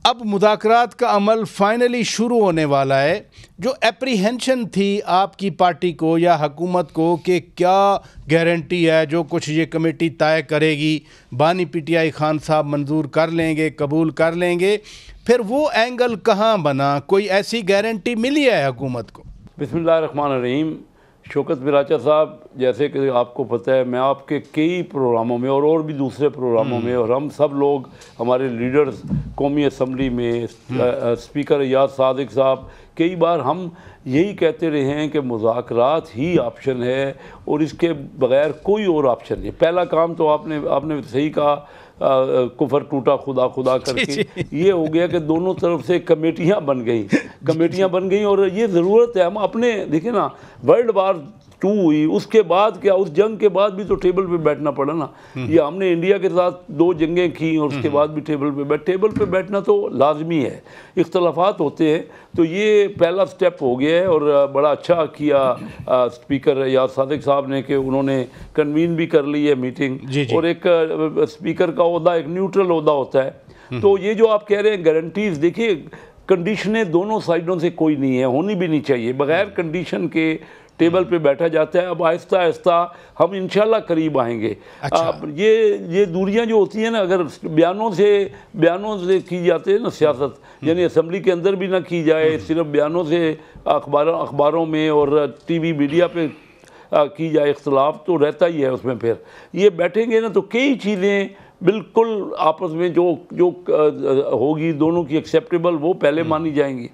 اب مذاکرات کا عمل فائنلی شروع ہونے والا ہے. جو اپریہنشن تھی آپ کی پارٹی کو یا حکومت کو کہ کیا گارنٹی ہے جو کچھ یہ کمیٹی طے کرے گی بانی پی ٹی آئی خان صاحب منظور کر لیں گے, قبول کر لیں گے, پھر وہ اینگل کہاں بنا؟ کوئی ایسی گارنٹی ملی ہے حکومت کو؟ بسم اللہ الرحمن الرحیم. شوکت براچا صاحب، جیسے کہ آپ کو پتہ ہے میں آپ کے کئی پروگراموں میں اور بھی دوسرے پروگراموں میں، اور ہم سب لوگ ہمارے لیڈرز قومی اسمبلی میں، اسپیکر ایاز صادق صاحب، کئی بار ہم یہی کہتے رہے ہیں کہ مذاکرات ہی آپشن ہے اور اس کے بغیر کوئی اور آپشن نہیں. پہلا کام تو آپ نے صحیح کہا، کفر ٹوٹا خدا خدا کر کے یہ ہو گیا کہ دونوں طرف سے کمیٹیاں بن گئیں اور یہ ضرورت ہے. ہم اپنے دیکھیں نا، ورلڈ وار 2 ہوئی، اس کے بعد کیا، اس جنگ کے بعد بھی تو ٹیبل پہ بیٹھنا پڑا نا. یہ ہم نے انڈیا کے ساتھ 2 جنگیں کی اور اس کے بعد بھی ٹیبل پہ بیٹھنا تو لازمی ہے. اختلافات ہوتے ہیں تو یہ پہلا سٹیپ ہو گیا ہے اور بڑا اچھا کیا اسپیکر ایاز صادق صاحب نے کہ انہوں نے کنوین بھی کر لی ہے میٹنگ. اور ایک اسپیکر کا عہدہ ایک نیوٹرل عہدہ ہوتا ہے. تو یہ جو آپ کہہ رہے ہیں گارنٹیز، دیکھیے کنڈیشنیں دونوں سائڈوں سے کوئی نہیں ہے، ہونی بھی نہیں چاہیے. بغیر کنڈیشن کے ٹیبل پہ بیٹھا جاتا ہے. اب آہستہ آہستہ ہم انشاءاللہ قریب آئیں گے. یہ دوریاں جو ہوتی ہیں نا، اگر بیانوں سے کی جاتی ہے نا سیاست، یعنی اسمبلی کے اندر بھی نہ کی جائے، صرف بیانوں سے اخباروں میں اور ٹی وی میڈیا پہ کی جائے، اختلاف تو رہتا ہی ہے اس میں. پھر یہ بیٹھیں گے نا تو کئی چیزیں بالکل آپس میں جو ہوگی دونوں کی ایکسیپٹیبل، وہ پہلے مانی جائیں گی.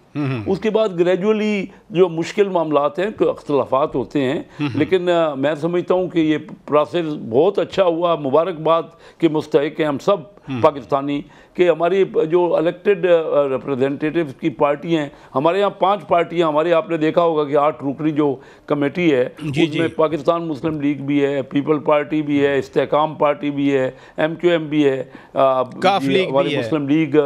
اس کے بعد گریجولی جو مشکل معاملات ہیں، اختلافات ہوتے ہیں، لیکن میں سمجھتا ہوں کہ یہ پروسیس بہت اچھا ہوا. مبارکباد کے مستحق ہیں ہم سب پاکستانی کہ ہماری جو الیکٹڈ ریپرزینٹیٹیوز کی پارٹی ہیں، ہمارے یہاں 5 پارٹیاں، ہمارے آپ نے دیکھا ہوگا کہ 8 رکنی جو کمیٹی ہے اس میں پاکستان مسلم لیگ بھی ہے، پیپل پارٹی بھی ہے، استحکام پارٹی بھی ہے، MQM بھی ہے، ہماری مسلم لیگ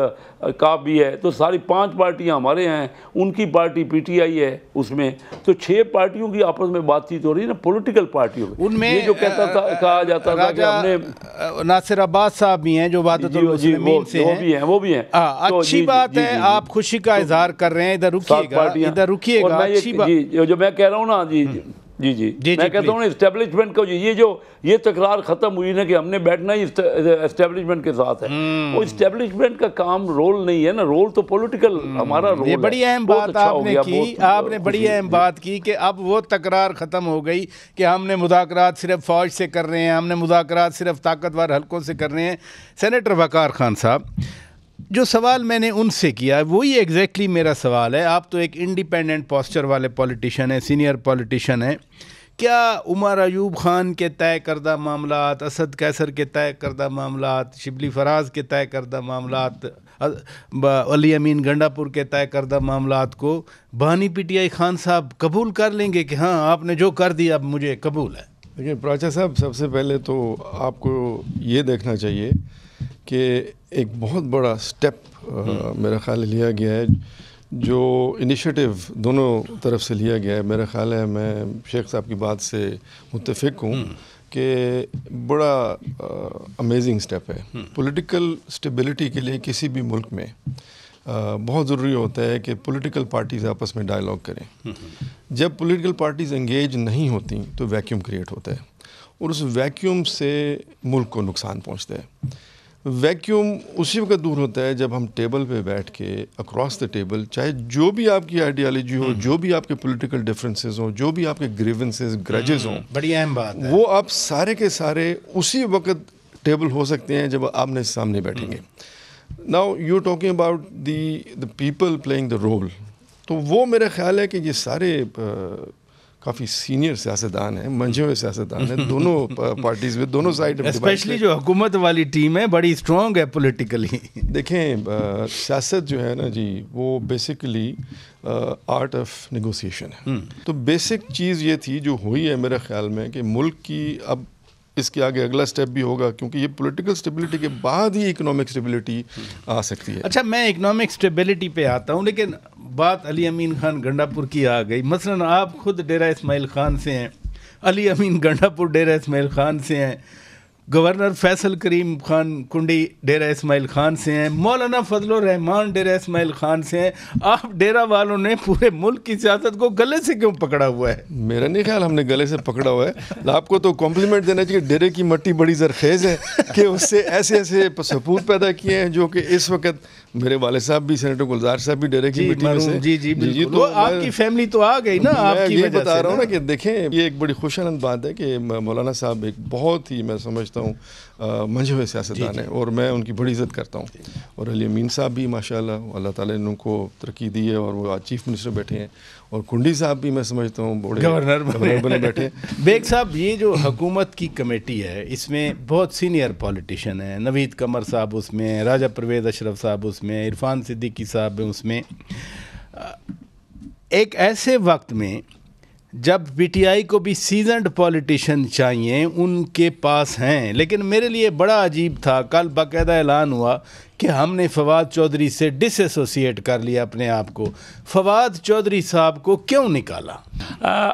کاف بھی ہے. تو ساری 5 پارٹیاں ہمارے ہیں، ان کی پارٹی PTI ہے اس میں. تو 6 پارٹیوں کی آپس میں بات چیت ہو رہی ہے نا، پولیٹیکل پارٹیوں میں. یہ جو کہا جاتا تھا کہ ہم نے ناصر عباس صاحب بھی ہیں جو وحدت المسلمین سے ہیں، وہ بھی ہیں. اچھی بات ہے، آپ خوشی کا اظہار کر رہے ہیں. ادھر رکیے گا. اچھی بات جو میں کہہ رہا ہوں نا، جی میں کہتا ہوں نا، اسٹیبلشمنٹ کا یہ تکرار ختم ہوئی نا کہ ہم نے بیٹھنا ہی اسٹیبلشمنٹ کے ساتھ ہے. وہ اسٹیبلشمنٹ کا کام رول نہیں ہے نا، رول تو پولیٹیکل ہمارا رول ہے. یہ بڑی اہم بات آپ نے بڑی اہم بات کی کہ اب وہ تکرار ختم ہو گئی کہ ہم نے مذاکرات صرف فوج سے کر رہے ہیں، ہم نے مذاکرات صرف طاقتور حلقوں سے کر رہے ہیں. سینیٹر وقار خان صاحب، جو سوال میں نے ان سے کیا وہی ایگزیکٹلی میرا سوال ہے. آپ تو ایک انڈیپینڈنٹ پوسچر والے پولیٹیشین ہیں، سینئر پولیٹیشین ہیں. کیا عمر ایوب خان کے طے کردہ معاملات، اسد قیصر کے طے کردہ معاملات، شبلی فراز کے طے کردہ معاملات، علی امین گنڈا پور کے طے کردہ معاملات کو بانی PTI خان صاحب قبول کر لیں گے کہ ہاں آپ نے جو کر دیا اب مجھے قبول ہے؟ دیکھیں براچا صاحب، سب سے پہلے تو آپ کو یہ دیکھنا چاہیے کہ ایک بہت بڑا سٹیپ میرا خیال لیا گیا ہے، جو انیشیٹو دونوں طرف سے لیا گیا ہے. میرا خیال ہے، میں شیخ صاحب کی بات سے متفق ہوں کہ بڑا امیزنگ سٹیپ ہے. پولیٹیکل سٹیبلٹی کے لیے کسی بھی ملک میں بہت ضروری ہوتا ہے کہ پولیٹیکل پارٹیز آپس میں ڈائلاگ کریں. جب پولیٹیکل پارٹیز انگیج نہیں ہوتی تو ویکیوم کریٹ ہوتا ہے اور اس ویکیوم سے ملک کو نقصان پہنچتا ہے. ویکیوم اسی وقت دور ہوتا ہے جب ہم ٹیبل پہ بیٹھ کے اکراس دا ٹیبل، چاہے جو بھی آپ کی آئیڈیالوجی ہو، جو بھی آپ کے پولیٹیکل ڈفرینسز ہوں، جو بھی آپ کے گریونسز گرجز ہوں، بڑی اہم بات ہے، وہ آپ سارے کے سارے اسی وقت ٹیبل ہو سکتے ہیں جب آمنے سامنے بیٹھیں گے. Now you talking about the people playing the role. تو وہ میرا خیال ہے کہ یہ سارے کافی سینئر سیاستدان ہیں، منجھے ہوئے سیاستدان ہیں دونوں پارٹیز میں، دونوں سائڈ. اسپیشلی جو حکومت والی ٹیم ہے بڑی اسٹرانگ ہے پولیٹیکلی. دیکھیں سیاست جو ہے نا جی، وہ بیسیکلی آرٹ آف نیگوسیشن ہے. تو بیسک چیز یہ تھی جو ہوئی ہے میرے خیال میں کہ ملک کی اب اس کے آگے اگلا سٹیپ بھی ہوگا، کیونکہ یہ پولیٹیکل سٹیبلٹی کے بعد ہی اکنامک سٹیبلٹی آ سکتی ہے. اچھا، میں اکنامک سٹیبلٹی پہ آتا ہوں، لیکن بات علی امین خان گنڈا پور کی آ گئی. مثلا آپ خود ڈیرہ اسماعیل خان سے ہیں، علی امین گنڈا پور ڈیرہ اسماعیل خان سے ہیں. گورنر فیصل کریم خان کنڈی ڈیرہ اسماعیل خان سے ہیں, مولانا فضل الرحمان ڈیرہ اسماعیل خان سے ہیں. آپ ڈیرہ والوں نے پورے ملک کی سیاست کو گلے سے کیوں پکڑا ہوا ہے؟ میرا نہیں خیال ہم نے گلے سے پکڑا ہوا ہے. آپ کو تو کمپلیمنٹ دینا چاہیے, ڈیرے کی مٹی بڑی زرخیز ہے کہ اس سے ایسے ایسے سپوت پیدا کیے ہیں جو کہ اس وقت میرے والد صاحب بھی, سینیٹر گلزار صاحب بھی ڈیرے کی مٹی میں سے. جی بالکل, تو آپ کی فیملی تو آ گئی نا آپ کی وجہ سے. بتا رہا ہوں نا کہ دیکھیں یہ ایک بڑی خوش آنند بات ہے کہ مولانا صاحب ایک بہت ہی میں سمجھتا ہوں منجھے ہوئے سیاستدان ہیں اور میں ان کی بڑی عزت کرتا ہوں. اور علی امین صاحب بھی ماشاءاللہ اللہ تعالیٰ نے ان کو ترقی دی ہے اور وہ آج چیف منسٹر بیٹھے ہیں. اور کنڈی صاحب بھی میں سمجھتا ہوں بڑے گورنر بنے بیٹھے. بیگ صاحب, یہ جو حکومت کی کمیٹی ہے اس میں بہت سینئر پولیٹیشین ہیں, نوید قمر صاحب اس میں, راجہ پرویز اشرف صاحب اس میں, عرفان صدیقی صاحب اس میں. ایک ایسے وقت میں جب پی ٹی آئی کو بھی سیزنڈ پولیٹیشین چاہیے, ان کے پاس ہیں, لیکن میرے لیے بڑا عجیب تھا, کل باقاعدہ اعلان ہوا کہ ہم نے فواد چودھری سے ڈس ایسوسیٹ کر لیا اپنے آپ کو. فواد چودھری صاحب کو کیوں نکالا؟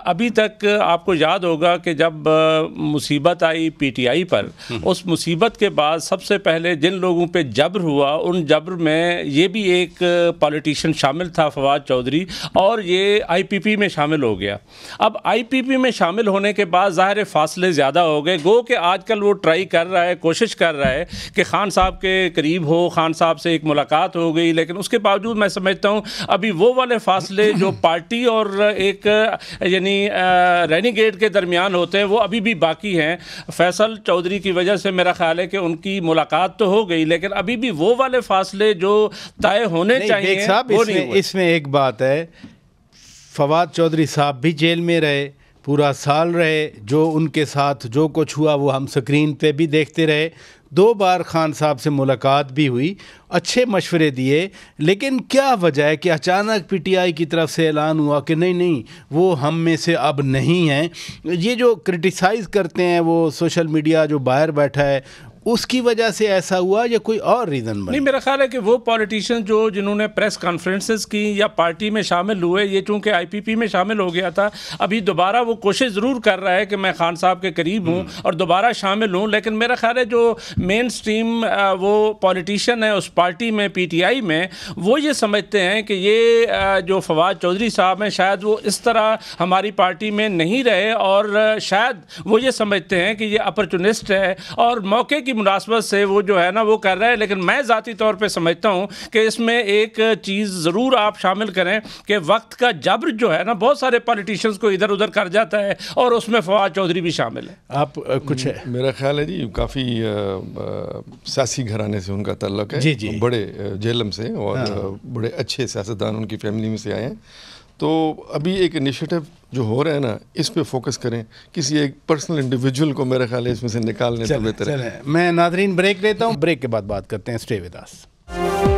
ابھی تک آپ کو یاد ہوگا کہ جب مصیبت آئی پی ٹی آئی پر, اس مصیبت کے بعد سب سے پہلے جن لوگوں پہ جبر ہوا ان جبر میں یہ بھی ایک پولیٹیشین شامل تھا فواد چودھری, اور یہ آئی پی پی میں شامل ہو گیا. اب آئی پی پی میں شامل ہونے کے بعد ظاہر فاصلے زیادہ ہو گئے. گو کہ آج کل وہ ٹرائی کر رہا ہے, کوشش کر رہا ہے کہ خان صاحب کے قریب ہو, خان صاحب سے ایک ملاقات ہو گئی, لیکن اس کے باوجود میں سمجھتا ہوں ابھی وہ والے فاصلے جو پارٹی اور ایک یعنی رینیگیٹ کے درمیان ہوتے ہیں وہ ابھی بھی باقی ہیں. فیصل چودھری کی وجہ سے میرا خیال ہے کہ ان کی ملاقات تو ہو گئی, لیکن ابھی بھی وہ والے فاصلے جو طے ہونے چاہیے وہ نہیں ہوئے. اس میں ایک بات ہے, فواد چودھری صاحب بھی جیل میں رہے, پورا سال رہے, جو ان کے ساتھ جو کچھ ہوا وہ ہم سکرین پہ بھی دیکھتے رہے. 2 بار خان صاحب سے ملاقات بھی ہوئی, اچھے مشورے دیے, لیکن کیا وجہ ہے کہ اچانک پی ٹی آئی کی طرف سے اعلان ہوا کہ نہیں وہ ہم میں سے اب نہیں ہیں؟ یہ جو کرٹیسائز کرتے ہیں وہ سوشل میڈیا جو باہر بیٹھا ہے, اس کی وجہ سے ایسا ہوا یا کوئی اور ریزن بنا؟ نہیں, میرا خیال ہے کہ وہ پولیٹیشین جنہوں نے پریس کانفرنسز کی یا پارٹی میں شامل ہوئے, یہ چونکہ آئی پی پی میں شامل ہو گیا تھا, ابھی دوبارہ وہ کوشش ضرور کر رہا ہے کہ میں خان صاحب کے قریب ہوں اور دوبارہ شامل ہوں, لیکن میرا خیال ہے جو مین سٹریم وہ پولیٹیشین ہے اس پارٹی میں پی ٹی آئی میں, وہ یہ سمجھتے ہیں کہ یہ جو فواد چودھری صاحب ہیں شاید وہ اس طرح ہماری پارٹی میں نہیں رہے, اور شاید وہ یہ سمجھتے ہیں کہ یہ اپرچونسٹ ہے اور موقع کی مناسبت سے وہ جو ہے نا وہ کر رہے ہیں. لیکن میں ذاتی طور پہ سمجھتا ہوں کہ اس میں ایک چیز ضرور آپ شامل کریں کہ وقت کا جبر جو ہے نا بہت سارے پولیٹیشینز کو ادھر ادھر کر جاتا ہے, اور اس میں فواد چودھری بھی شامل ہے. آپ کچھ ہے؟ میرا خیال ہے جی کافی سیاسی گھرانے سے ان کا تعلق ہے, جی بڑے جیلم سے, اور بڑے اچھے سیاستدان ان کی فیملی میں سے آئے ہیں. تو ابھی ایک انیشیٹو جو ہو رہا ہے نا اس پہ فوکس کریں, کسی ایک پرسنل انڈیویجول کو میرا خیال ہے اس میں سے نکالنے تو بہتر ہے. میں ناظرین بریک لیتا ہوں, بریک کے بعد بات کرتے ہیں. Stay with us.